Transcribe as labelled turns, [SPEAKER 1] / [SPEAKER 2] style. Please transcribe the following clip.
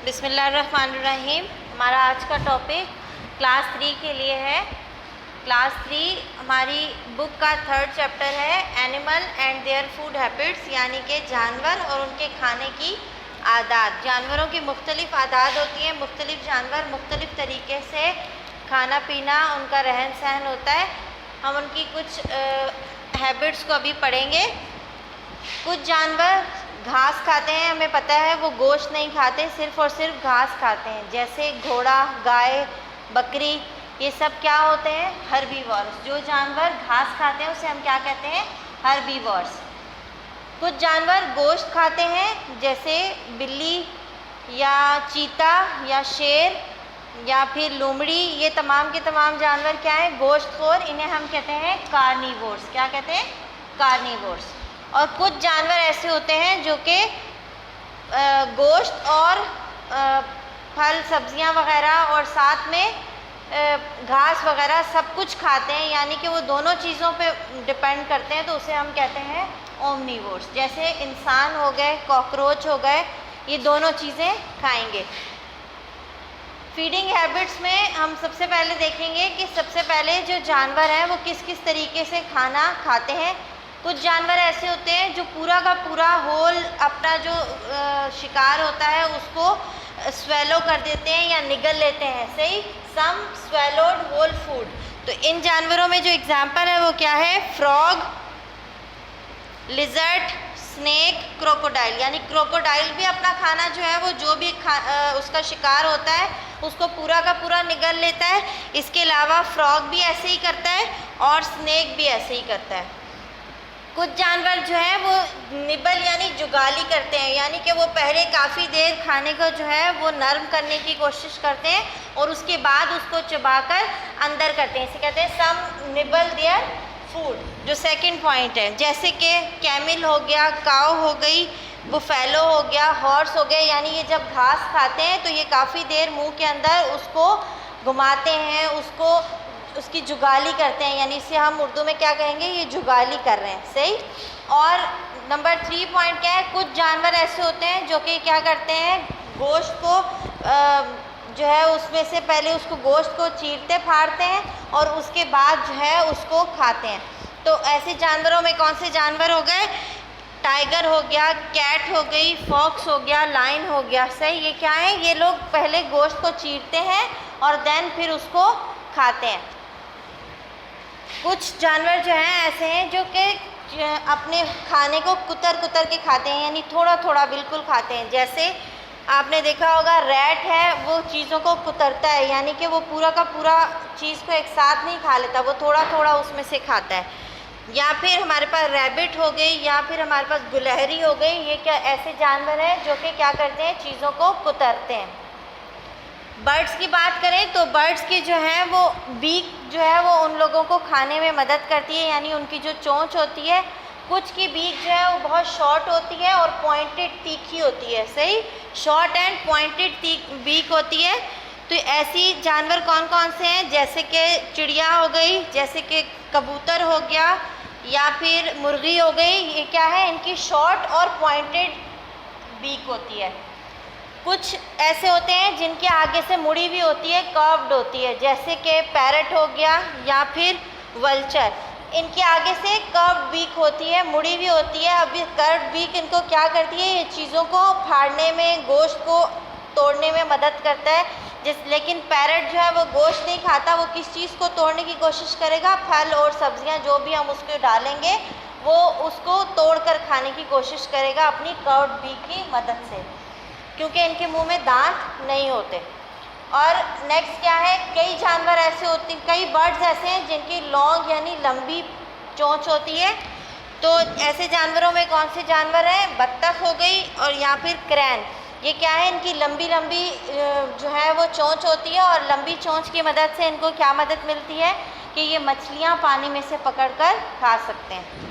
[SPEAKER 1] बिस्मिल्लाहिर्रहमानिर्रहीम। हमारा आज का टॉपिक क्लास 3 के लिए है। क्लास 3 हमारी बुक का 3rd चैप्टर है, animal and their food habits, यानी कि जानवर और उनके खाने की आदत। जानवरों की मुख्तलिफ़ आदत होती हैं, मुख्तलिफ़ जानवर मुख्तलिफ़ तरीके से खाना पीना, उनका रहन सहन होता है। हम उनकी कुछ हैबिट्स को अभी पढ़ेंगे। कुछ जानवर घास खाते हैं, हमें पता है वो गोश्त नहीं खाते, सिर्फ़ और सिर्फ घास खाते हैं, जैसे घोड़ा, गाय, बकरी, ये सब क्या होते हैं? हर्बीवोर्स। जो जानवर घास खाते हैं उसे हम क्या कहते हैं? हर्बीवोर्स। कुछ जानवर गोश्त खाते हैं, जैसे बिल्ली या चीता या शेर या फिर लोमड़ी। ये तमाम के तमाम जानवर क्या हैं? गोश्तखोर। इन्हें हम कहते हैं कार्निवोर्स। क्या कहते हैं? कार्निवोर्स। और कुछ जानवर ऐसे होते हैं जो कि गोश्त और फल सब्जियां वगैरह और साथ में घास वगैरह सब कुछ खाते हैं, यानी कि वो दोनों चीज़ों पे डिपेंड करते हैं, तो उसे हम कहते हैं ओमनीवोर्स। जैसे इंसान हो गए, कॉकरोच हो गए, ये दोनों चीज़ें खाएंगे। फीडिंग हैबिट्स में हम सबसे पहले देखेंगे कि सबसे पहले जो जानवर हैं वो किस किस तरीके से खाना खाते हैं। कुछ जानवर ऐसे होते हैं जो पूरा का पूरा होल अपना जो शिकार होता है उसको स्वेलो कर देते हैं या निगल लेते हैं। सही, सम स्वेलोड होल फूड। तो इन जानवरों में जो एग्जांपल है वो क्या है? Frog, lizard, snake, crocodile. यानी क्रोकोडाइल भी अपना खाना जो है वो जो भी उसका शिकार होता है उसको पूरा का पूरा निगल लेता है। इसके अलावा फ्रॉग भी ऐसे ही करता है और स्नेक भी ऐसे ही करता है। कुछ जानवर जो है वो निबल यानी जुगाली करते हैं, यानी कि वो पहले काफ़ी देर खाने को जो है वो नरम करने की कोशिश करते हैं और उसके बाद उसको चबाकर अंदर करते हैं। इसे कहते हैं सम निबल देयर फूड। जो सेकंड पॉइंट है, जैसे कि कैमिल हो गया, काऊ हो गई, बुफेलो हो गया, हॉर्स हो गए, यानी ये जब घास खाते हैं तो ये काफ़ी देर मुंह के अंदर उसको घुमाते हैं, उसकी जुगाली करते हैं, यानी इसे हम उर्दू में क्या कहेंगे? ये जुगाली कर रहे हैं। सही। और नंबर 3 पॉइंट क्या है? कुछ जानवर ऐसे होते हैं जो कि क्या करते हैं? गोश्त को जो है उसमें से पहले उसको गोश्त को चीरते फाड़ते हैं और उसके बाद जो है उसको खाते हैं। तो ऐसे जानवरों में कौन से जानवर हो गए? टाइगर हो गया, कैट हो गई, फॉक्स हो गया, लायन हो गया। सही। ये क्या है? ये लोग पहले गोश्त को चीरते हैं और देन फिर उसको खाते हैं। कुछ जानवर जो हैं ऐसे हैं जो कि अपने खाने को कुतर कुतर के खाते हैं, यानी थोड़ा थोड़ा बिल्कुल खाते हैं। जैसे आपने देखा होगा रैट है, वो चीज़ों को कुतरता है, यानी कि वो पूरा का पूरा चीज़ को एक साथ नहीं खा लेता, वो थोड़ा थोड़ा उसमें से खाता है। या फिर हमारे पास रैबिट हो गई, या फिर हमारे पास गुलहरी हो गई। ये क्या ऐसे जानवर हैं जो कि क्या करते हैं? चीज़ों को कुतरते हैं। बर्ड्स की बात करें तो बर्ड्स की जो है वो बीक जो है वो उन लोगों को खाने में मदद करती है, यानी उनकी जो चोंच होती है, कुछ की बीक जो है वो बहुत शॉर्ट होती है और पॉइंटेड तीखी होती है। सही, शॉर्ट एंड पॉइंटेड बीक होती है। तो ऐसी जानवर कौन कौन से हैं? जैसे कि चिड़िया हो गई, जैसे कि कबूतर हो गया, या फिर मुर्गी हो गई। ये क्या है? इनकी शॉर्ट और पॉइंटेड बीक होती है। कुछ ऐसे होते हैं जिनके आगे से मुड़ी भी होती है, कर्व्ड होती है, जैसे कि पैरट हो गया या फिर वल्चर। इनके आगे से कर्व्ड बीक होती है, मुड़ी भी होती है। अब ये कर्व्ड बीक इनको क्या करती है? ये चीज़ों को फाड़ने में, गोश्त को तोड़ने में मदद करता है। लेकिन पैरट जो है वो गोश्त नहीं खाता, वो किस चीज़ को तोड़ने की कोशिश करेगा? फल और सब्जियां जो भी हम उसको डालेंगे वो उसको तोड़ कर खाने की कोशिश करेगा अपनी कर्व्ड बीक की मदद से, क्योंकि इनके मुंह में दांत नहीं होते। और नेक्स्ट क्या है? कई जानवर ऐसे होते हैं, कई बर्ड्स ऐसे हैं जिनकी लॉन्ग यानी लंबी चोंच होती है। तो ऐसे जानवरों में कौन से जानवर हैं? बत्तख हो गई और या फिर क्रैन। ये क्या है? इनकी लंबी लंबी जो है वो चोंच होती है और लंबी चोंच की मदद से इनको क्या मदद मिलती है कि ये मछलियाँ पानी में से पकड़ कर खा सकते हैं।